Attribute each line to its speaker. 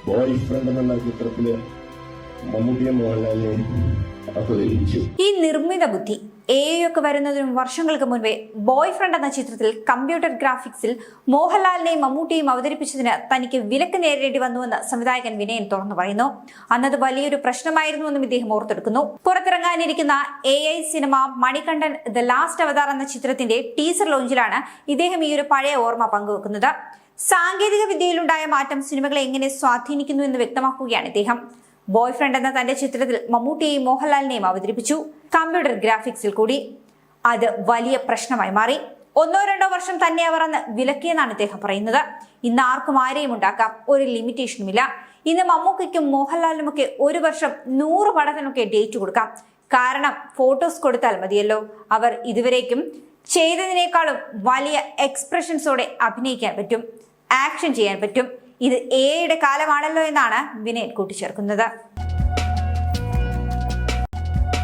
Speaker 1: Boy friend എന്ന ചിത്രത്തില് മമ്മൂട്ടിയും മോഹൻലാലിനെയും അവതരിപ്പിച്ചു.
Speaker 2: ഈ നിർമ്മിത ബുദ്ധി ഒക്കെ വരുന്നതിനും വർഷങ്ങൾക്ക് മുൻപേ ബോയ് ഫ്രണ്ട് എന്ന ചിത്രത്തിൽ കമ്പ്യൂട്ടർ ഗ്രാഫിക്സിൽ മോഹൻലാലിനെയും മമ്മൂട്ടിയും അവതരിപ്പിച്ചതിന് തനിക്ക് വിലക്ക് നേരിടേണ്ടി വന്നുവെന്ന് സംവിധായകൻ വിനയൻ തുറന്നു പറയുന്നു. അന്നത് വലിയൊരു പ്രശ്നമായിരുന്നുവെന്നും ഇദ്ദേഹം ഓർത്തെടുക്കുന്നു. പുറത്തിറങ്ങാനിരിക്കുന്ന AI cinema Manikandan the last avatar എന്ന ചിത്രത്തിന്റെ ടീസർ ലോഞ്ചിലാണ് ഇദ്ദേഹം ഈ ഒരു പഴയ ഓർമ്മ പങ്കുവെക്കുന്നത്. സാങ്കേതിക വിദ്യയിലുണ്ടായ മാറ്റം സിനിമകളെ എങ്ങനെ സ്വാധീനിക്കുന്നു എന്ന് വ്യക്തമാക്കുകയാണ് ഇദ്ദേഹം. ബോയ് ഫ്രണ്ട് എന്ന തന്റെ ചിത്രത്തിൽ മമ്മൂട്ടിയെയും മോഹൻലാലിനെയും അവതരിപ്പിച്ചു, കമ്പ്യൂട്ടർ ഗ്രാഫിക്സിൽ കൂടി. അത് വലിയ പ്രശ്നമായി മാറി. 1-2 വർഷം തന്നെ അവർ അന്ന് വിലക്കിയെന്നാണ് ഇദ്ദേഹം പറയുന്നത്. ഇന്ന് ആർക്കും ആരെയും ഉണ്ടാക്കാം, ഒരു ലിമിറ്റേഷനുമില്ല. ഇന്ന് മമ്മൂക്കയ്ക്കും മോഹൻലാലിനുമൊക്കെ 1 വർഷം 100 പടത്തിനൊക്കെ ഡേറ്റ് കൊടുക്കാം. കാരണം ഫോട്ടോസ് കൊടുത്താൽ മതിയല്ലോ. അവർ ഇതുവരേക്കും ചെയ്തതിനേക്കാളും വലിയ എക്സ്പ്രഷൻസോടെ അഭിനയിക്കാൻ പറ്റും, ആക്ഷൻ ചെയ്യാൻ പറ്റും. ഇത് AI കാലമാണല്ലോ എന്നാണ് വിനയൻ കൂട്ടിച്ചേർക്കുന്നത്.